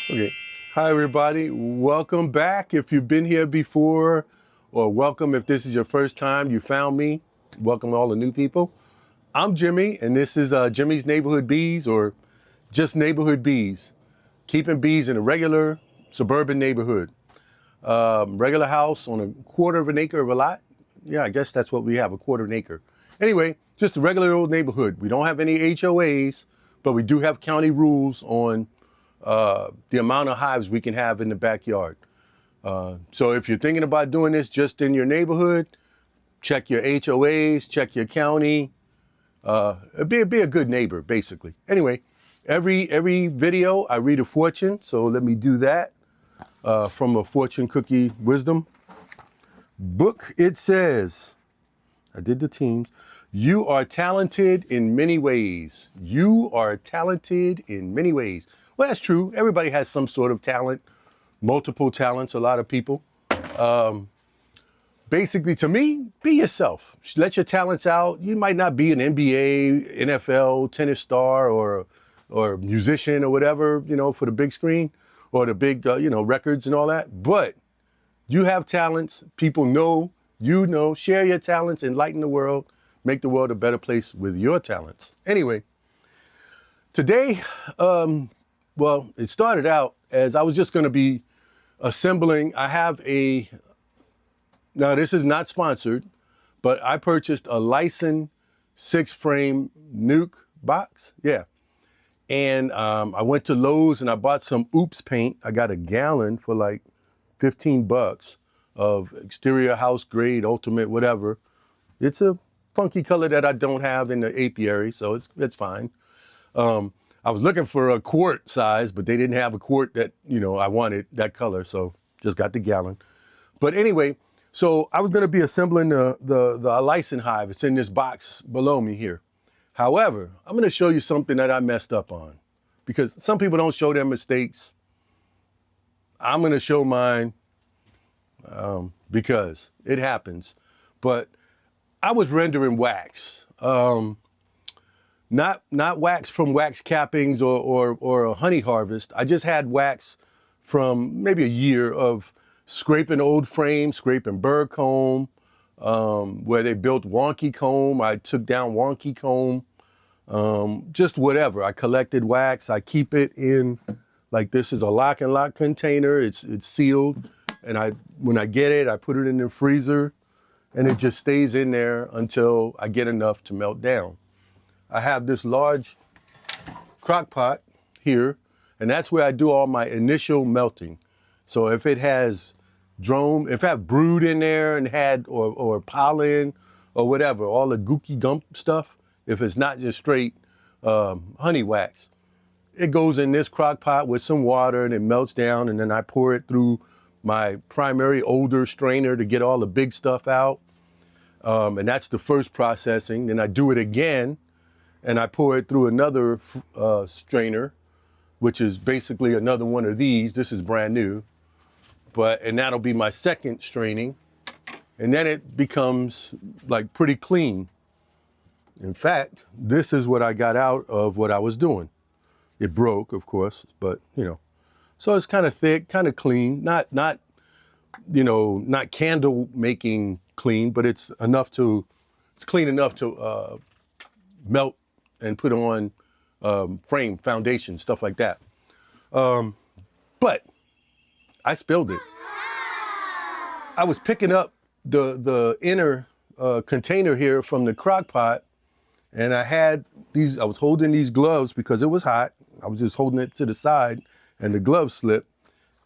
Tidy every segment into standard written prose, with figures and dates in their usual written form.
Okay. Hi, everybody. Welcome back. If you've been here before, or welcome if this is your first time you found me. Welcome all the new people. I'm Jimmy, and this is Jimmy's Neighborhood Bees, or just Neighborhood Bees. Keeping bees in a regular suburban neighborhood. Regular house on a quarter of an acre of a lot. Yeah, I guess that's what we have, a quarter of an acre. Anyway, just a regular old neighborhood. We don't have any HOAs, but we do have county rules on the amount of hives we can have in the backyard. So if you're thinking about doing this just in your neighborhood, check your HOAs, check your county. Be a good neighbor, basically. Anyway, every video I read a fortune, so let me do that from a fortune cookie wisdom book. It says, I did the teams. You are talented in many ways. You are talented in many ways. Well, that's true. Everybody has some sort of talent, multiple talents, a lot of people. Basically, to me, be yourself. Let your talents out. You might not be an NBA, NFL, tennis star, or musician or whatever, for the big screen or the big, records and all that. But you have talents. People know, share your talents, enlighten the world, make the world a better place with your talents. Anyway, today, well, it started out as I was just going to be assembling. I have now this is not sponsored, but I purchased a Lyson 6-frame nuke box. Yeah. And I went to Lowe's and I bought some Oops paint. I got a gallon for like 15 bucks of exterior house grade, ultimate, whatever. It's a funky color that I don't have in the apiary, so it's fine. I was looking for a quart size, but they didn't have a quart that, I wanted that color, so just got the gallon. But anyway, so I was gonna be assembling the Lyson hive. It's in this box below me here. However, I'm gonna show you something that I messed up on, because some people don't show their mistakes. I'm gonna show mine because it happens. But I was rendering wax. Not wax from wax cappings or a honey harvest. I just had wax from maybe a year of scraping old frames, scraping bird comb, where they built wonky comb. I took down wonky comb, just whatever. I collected wax. I keep it in, like, this is a lock and lock container. It's sealed, and when I get it, I put it in the freezer, and it just stays in there until I get enough to melt down. I have this large crock pot here, and that's where I do all my initial melting. So if it has if I have brood in there and had, or pollen or whatever, all the gooky gump stuff, if it's not just straight honey wax, it goes in this crock pot with some water and it melts down, and then I pour it through my primary older strainer to get all the big stuff out. And that's the first processing. Then I do it again, and I pour it through another strainer, which is basically another one of these. This is brand new, and that'll be my second straining. And then it becomes like pretty clean. In fact, this is what I got out of what I was doing. It broke, of course, but so it's kind of thick, kind of clean, not candle making clean, but it's clean enough to melt and put on frame, foundation, stuff like that. But I spilled it. I was picking up the inner container here from the crock pot, and I was holding these gloves because it was hot. I was just holding it to the side, and the glove slipped,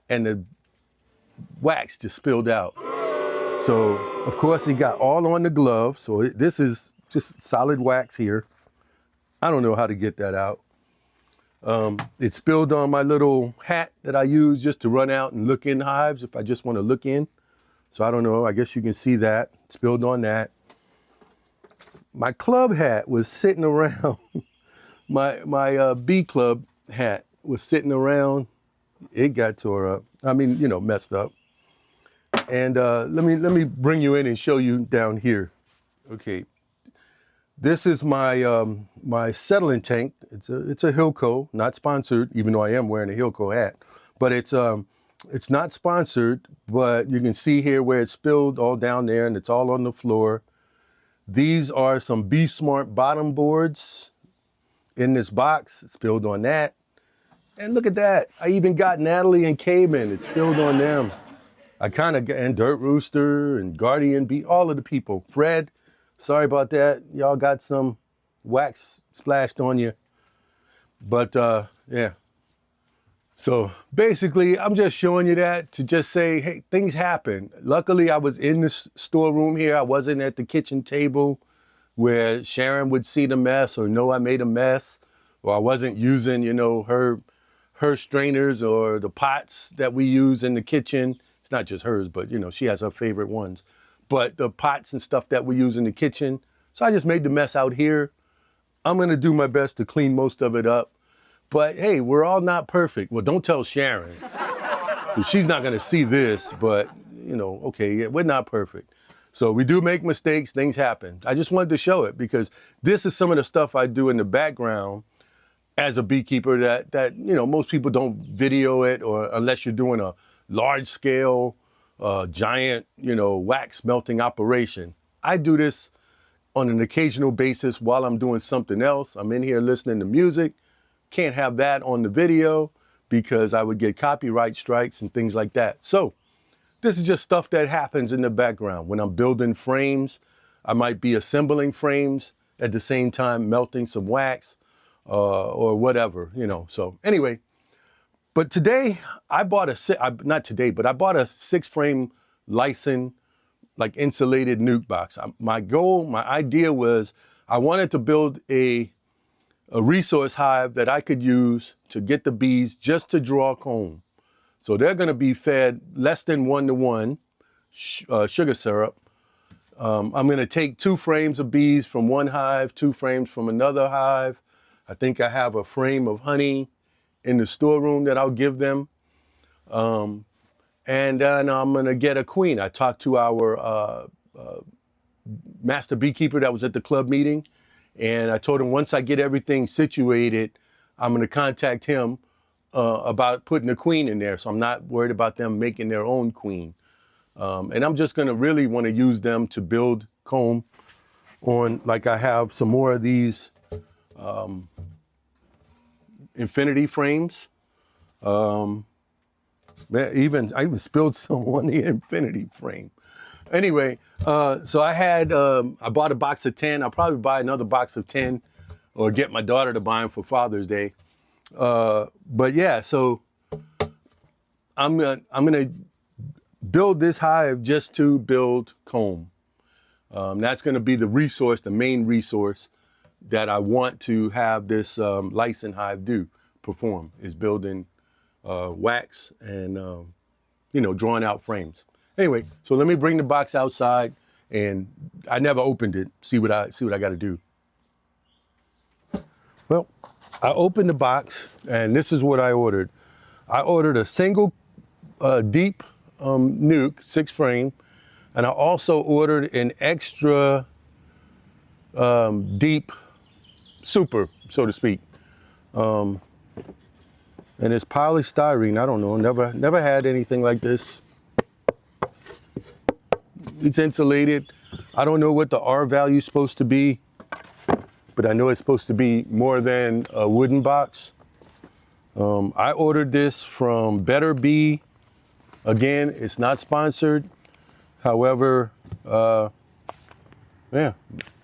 and the wax just spilled out. So, of course, it got all on the glove. So this is just solid wax here. I don't know how to get that out. It spilled on my little hat that I use just to run out and look in hives if I just want to look in. So I don't know, I guess you can see that. It spilled on that. My club hat was sitting around. my bee club hat was sitting around. It got tore up. I mean, messed up. And let me bring you in and show you down here. Okay, this is my my settling tank. It's a Hilco, not sponsored, even though I am wearing a Hilco hat. But it's not sponsored, but you can see here where it's spilled all down there and it's all on the floor. These are some Be Smart bottom boards in this box. It spilled on that. And look at that. I even got Natalie and Cayman. It spilled on them. I kind of, and Dirt Rooster and Guardian Bee, all of the people. Fred, sorry about that. Y'all got some wax splashed on you. But yeah. So basically, I'm just showing you that to just say, hey, things happen. Luckily, I was in the storeroom here. I wasn't at the kitchen table where Sharon would see the mess or know I made a mess, or I wasn't using, you know, her strainers or the pots that we use in the kitchen. It's not just hers, but, you know, she has her favorite ones. But the pots and stuff that we use in the kitchen. So I just made the mess out here. I'm going to do my best to clean most of it up. But hey, we're all not perfect. Well, don't tell Sharon. She's not going to see this, but, you know, okay, yeah, we're not perfect. So we do make mistakes. Things happen. I just wanted to show it because this is some of the stuff I do in the background as a beekeeper that you know, most people don't video it, or unless you're doing a large scale, giant, you know, wax melting operation. I do this on an occasional basis while I'm doing something else. I'm in here listening to music. Can't have that on the video because I would get copyright strikes and things like that. So this is just stuff that happens in the background. When I'm building frames, I might be assembling frames at the same time, melting some wax or whatever, you know. So anyway, but today I bought not today, but I bought a 6-frame Lyson, like insulated nuke box. My goal, my idea was I wanted to build a resource hive that I could use to get the bees just to draw comb. So they're going to be fed less than 1-to-1 sugar syrup. I'm going to take 2 frames of bees from one hive, 2 frames from another hive. I think I have a frame of honey in the storeroom that I'll give them. And then I'm going to get a queen. I talked to our master beekeeper that was at the club meeting. And I told him once I get everything situated, I'm going to contact him about putting a queen in there. So I'm not worried about them making their own queen. And I'm just going to really want to use them to build comb on, like I have some more of these infinity frames. I even spilled some on the infinity frame. Anyway, so I bought a box of 10. I'll probably buy another box of 10 or get my daughter to buy them for Father's Day. But yeah, so I'm gonna build this hive just to build comb. That's gonna be the resource, the main resource that I want to have this Lyson hive perform, is building wax and, you know, drawing out frames. Anyway, so let me bring the box outside, and I never opened it. See what I got to do. Well, I opened the box, and this is what I ordered. I ordered a single deep nuke, 6-frame, and I also ordered an extra deep super, so to speak. And it's polystyrene. I don't know. Never had anything like this. It's insulated. I don't know what the R value is supposed to be, but I know it's supposed to be more than a wooden box. I ordered this from Better Bee. Again, it's not sponsored. However, yeah,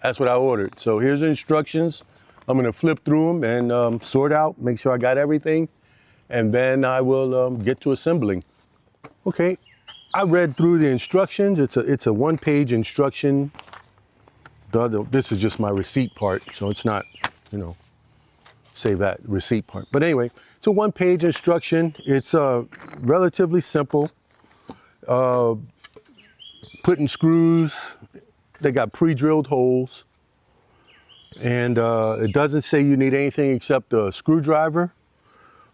that's what I ordered. So here's the instructions. I'm gonna flip through them and sort out, make sure I got everything, and then I will get to assembling. Okay. I read through the instructions. It's a 1-page instruction. This is just my receipt part, so it's not, you know, save that receipt part. But anyway, it's a 1-page instruction. It's relatively simple. Putting screws. They got pre-drilled holes, and it doesn't say you need anything except a screwdriver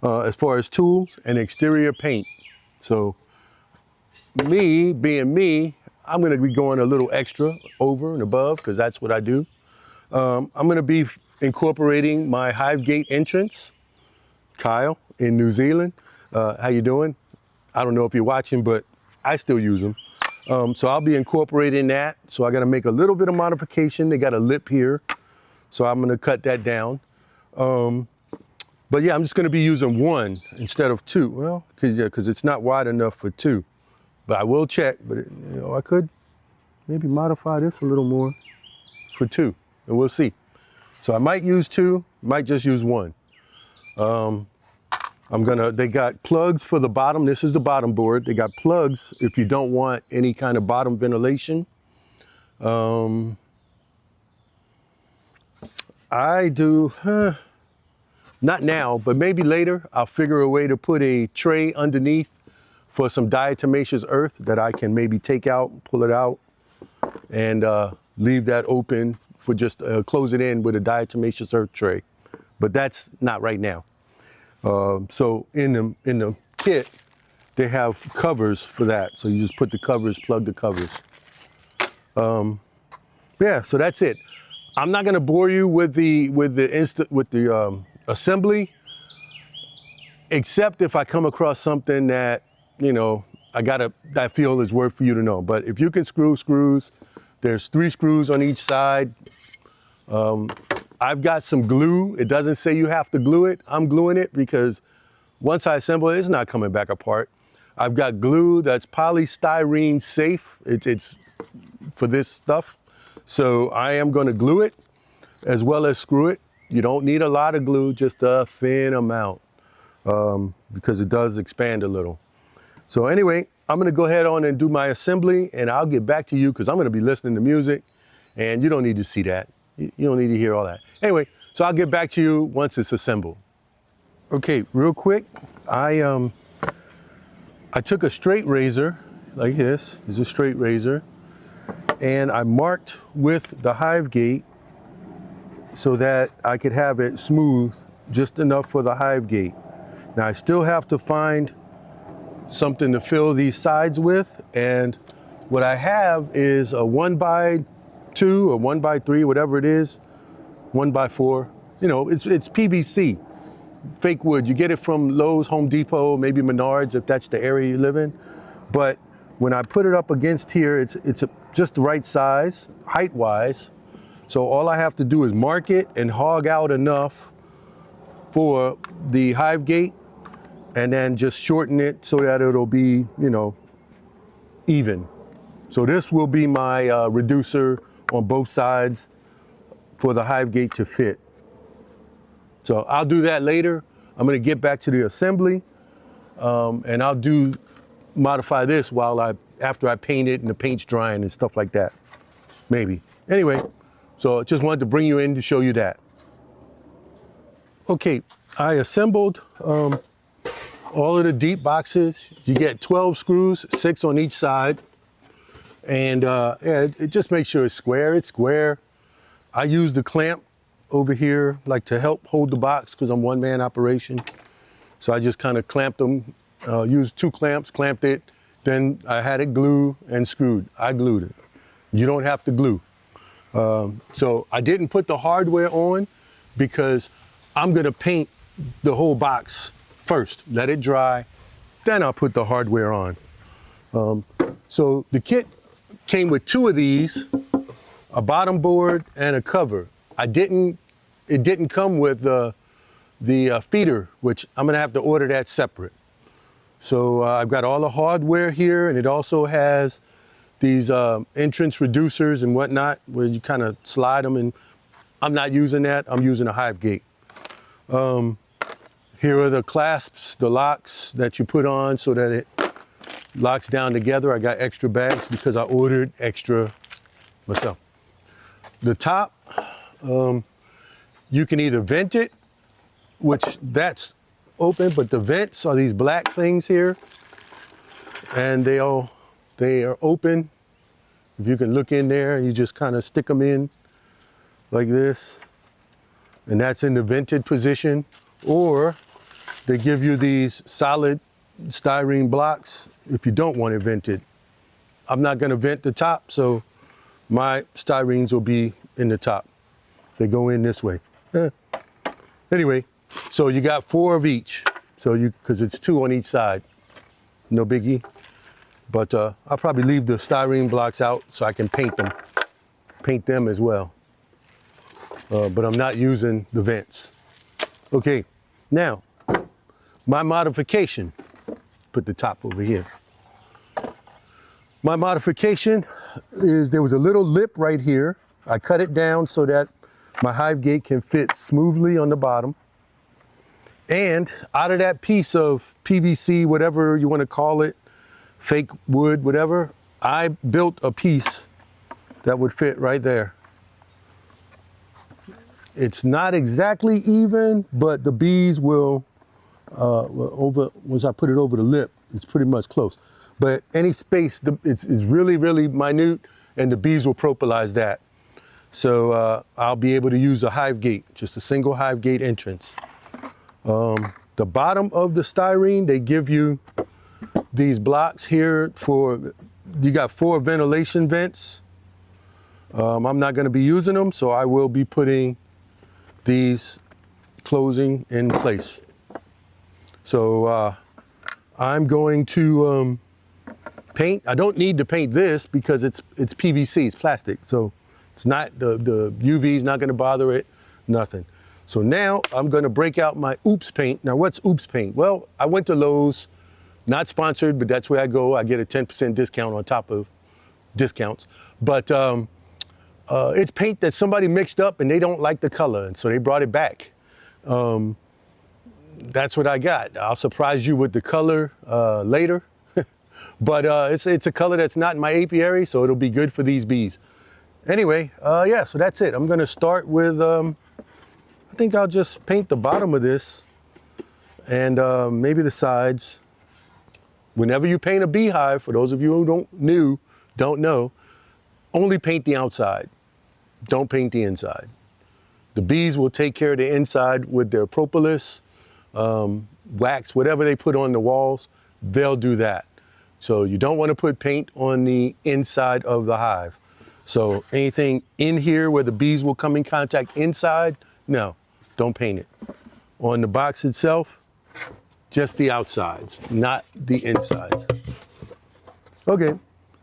as far as tools and exterior paint. So, me being me, I'm going to be going a little extra over and above because that's what I do. I'm going to be incorporating my hive gate entrance Kyle in New Zealand. How you doing? I don't know if you're watching, but I still use them. So I'll be incorporating that. So I got to make a little bit of modification. They got a lip here, so I'm going to cut that down. But yeah, I'm just going to be using one instead of two. Well, because it's not wide enough for two. But I will check. But I could maybe modify this a little more for two, and we'll see. So I might use two, might just use one. They got plugs for the bottom. This is the bottom board. They got plugs if you don't want any kind of bottom ventilation. I do, not now, but maybe later, I'll figure a way to put a tray underneath for some diatomaceous earth that I can maybe take out, pull it out, and leave that open for just close it in with a diatomaceous earth tray. But that's not right now. So in the kit, they have covers for that. So you just put the covers, plug the covers. Yeah, so that's it. I'm not gonna bore you with the assembly, except if I come across something that, I feel is worth for you to know. But if you can screw screws, there's 3 screws on each side. I've got some glue. It doesn't say you have to glue it. I'm gluing it because once I assemble it, it's not coming back apart. I've got glue that's polystyrene safe. It's for this stuff. So I am going to glue it as well as screw it. You don't need a lot of glue, just a thin amount, because it does expand a little. So anyway, I'm going to go ahead on and do my assembly, and I'll get back to you because I'm going to be listening to music, and you don't need to see that. You don't need to hear all that. Anyway, so I'll get back to you once it's assembled. Okay, real quick, I took a straight razor like this. It's a straight razor, and I marked with the hive gate so that I could have it smooth, just enough for the hive gate. Now I still have to find something to fill these sides with, and what I have is a 1x2 or 1x3, whatever it is, 1x4. It's PVC, fake wood. You get it from Lowe's, Home Depot, maybe Menards if that's the area you live in. But when I put it up against here, it's just the right size, height-wise. So all I have to do is mark it and hog out enough for the hive gate, and then just shorten it so that it'll be, even. So this will be my reducer on both sides for the hive gate to fit. So I'll do that later. I'm gonna get back to the assembly, and I'll modify this after I paint it and the paint's drying and stuff like that, maybe. Anyway, so just wanted to bring you in to show you that. Okay, I assembled all of the deep boxes. You get 12 screws, 6 on each side. And it just makes sure it's square. It's square. I use the clamp over here, like to help hold the box because I'm one-man operation. So I just kind of clamped them, used 2 clamps, clamped it. Then I had it glued and screwed. I glued it. You don't have to glue. So I didn't put the hardware on because I'm gonna paint the whole box first. Let it dry, then I'll put the hardware on. So the kit came with 2 of these, a bottom board and a cover. It didn't come with the feeder, which I'm gonna have to order that separate. So I've got all the hardware here, and it also has these entrance reducers and whatnot, where you kind of slide them, and I'm not using that. I'm using a hive gate. Here are the clasps, the locks that you put on so that it locks down together. I got extra bags because I ordered extra myself. The top, you can either vent it, which that's open, but the vents are these black things here, and they are open. If you can look in there, you just kind of stick them in like this, and that's in the vented position. Or they give you these solid styrene blocks if you don't want it vented. I'm not going to vent the top, so my styrenes will be in the top. They go in this way. Anyway, So you got 4 of each. So because it's 2 on each side. No biggie. But I'll probably leave the styrene blocks out so I can paint them as well. But I'm not using the vents. Okay, now, my modification. Put the top over here. My modification is there was a little lip right here. I cut it down so that my hive gate can fit smoothly on the bottom. And out of that piece of PVC, whatever you want to call it, fake wood, whatever, I built a piece that would fit right there. It's not exactly even, but the bees will, once I put it over the lip, it's pretty much close. But any space, it's really, really minute, and the bees will propolize that. So I'll be able to use a hive gate, just a single hive gate entrance. The bottom of the styrene, they give you these blocks here you got 4 ventilation vents. I'm not going to be using them, so I will be putting these closing in place. So I'm going to paint. I don't need to paint this because it's PVC, it's plastic. So it's not, the UV is not going to bother it, nothing. So now I'm going to break out my Oops paint. Now what's Oops paint? Well, I went to Lowe's, not sponsored, but that's where I go. I get a 10% discount on top of discounts. But it's paint that somebody mixed up and they don't like the color, and so they brought it back. That's what I got. I'll surprise you with the color later. But it's a color that's not in my apiary, so it'll be good for these bees. Anyway, yeah, so that's it. I'm going to start with, I think I'll just paint the bottom of this and maybe the sides. Whenever you paint a beehive, for those of you who don't know, only paint the outside. Don't paint the inside. The bees will take care of the inside with their propolis, wax, whatever they put on the walls, they'll do that. So you don't want to put paint on the inside of the hive. So anything in here where the bees will come in contact inside, no, don't paint it. On the box itself, just the outsides, not the insides. Okay,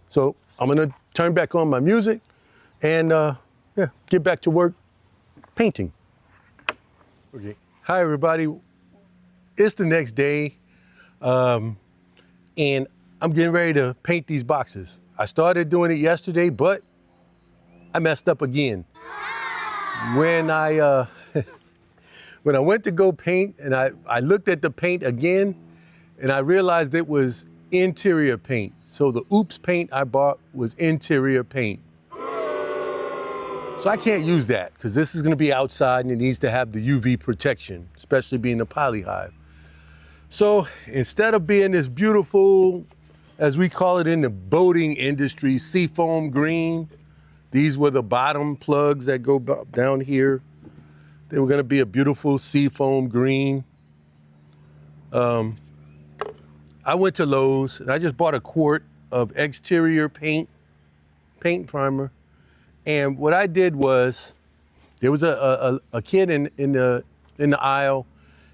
so I'm gonna turn back on my music and yeah, get back to work painting. Okay, hi everybody. It's the next day and I'm getting ready to paint these boxes. I started doing it yesterday, but I messed up again. When I went to go paint and I looked at the paint again and I realized it was interior paint. So the Oops paint I bought was interior paint. So I can't use that because this is going to be outside and it needs to have the UV protection, especially being a polyhive. So instead of being this beautiful, as we call it in the boating industry, seafoam green, these were the bottom plugs that go down here. They were going to be a beautiful seafoam green. I went to Lowe's and I just bought a quart of exterior paint primer. And what I did was, there was a kid in the aisle.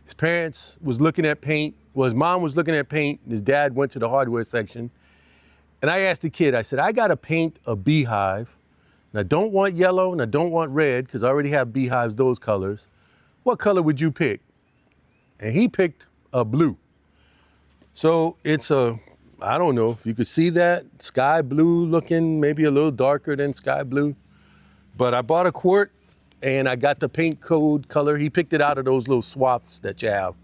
His parents was looking at paint. Well, his mom was looking at paint. And his dad went to the hardware section. And I asked the kid, I said, I got to paint a beehive. And I don't want yellow and I don't want red because I already have beehives those colors. What color would you pick? And he picked a blue. So it's I don't know if you could see that, sky blue looking, maybe a little darker than sky blue. But I bought a quart and I got the paint code color. He picked it out of those little swaths that you have.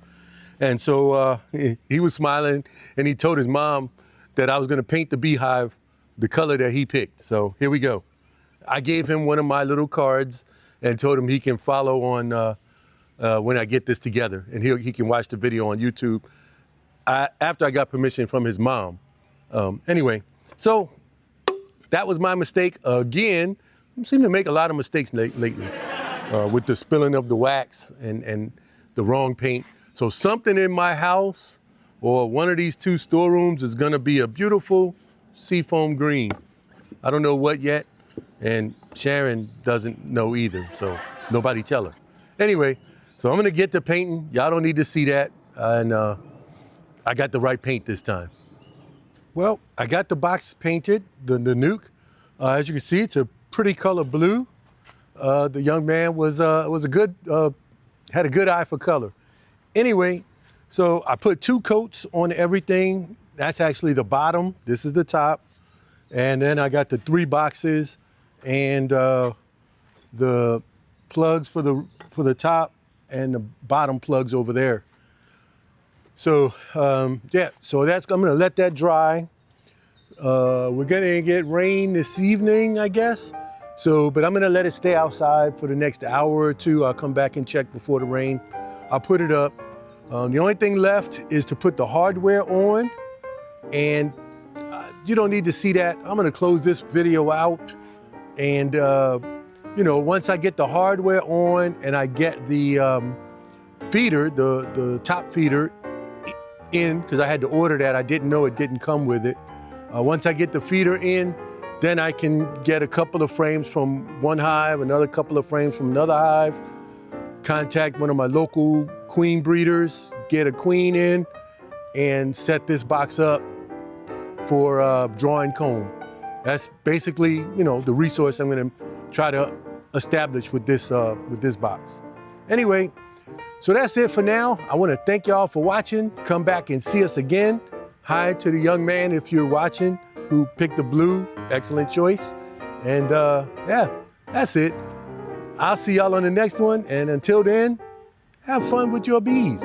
And so he was smiling and he told his mom that I was gonna paint the beehive the color that he picked. So here we go. I gave him one of my little cards and told him he can follow on when I get this together, and he can watch the video on YouTube after I got permission from his mom. Anyway, so that was my mistake again. I seem to make a lot of mistakes lately with the spilling of the wax and the wrong paint. So something in my house or one of these 2 storerooms is gonna be a beautiful seafoam green. I don't know what yet, and Sharon doesn't know either, so nobody tell her. Anyway, So I'm gonna get to painting. Y'all don't need to see that. And I got the right paint this time. Well, I got the box painted, the Nuke. As you can see, it's a pretty color blue. The young man had a good eye for color. Anyway, so I put 2 coats on everything. That's actually the bottom. This is the top. And then I got the 3 boxes and the plugs for the top and the bottom plugs over there. So yeah, so I'm gonna let that dry. We're gonna get rain this evening, I guess. So, but I'm gonna let it stay outside for the next hour or 2. I'll come back and check before the rain. I'll put it up. The only thing left is to put the hardware on, and you don't need to see that. I'm gonna close this video out, and you know, once I get the hardware on and I get the feeder, the top feeder in, because I had to order that. I didn't know it didn't come with it. Once I get the feeder in, then I can get a couple of frames from one hive, another couple of frames from another hive, contact one of my local queen breeders, get a queen in, and set this box up for drawing comb. That's basically, you know, the resource I'm gonna try to establish with this box. Anyway, so that's it for now. I wanna thank y'all for watching. Come back and see us again. Hi to the young man if you're watching who picked the blue, excellent choice. And yeah, that's it. I'll see y'all on the next one. And until then, have fun with your bees.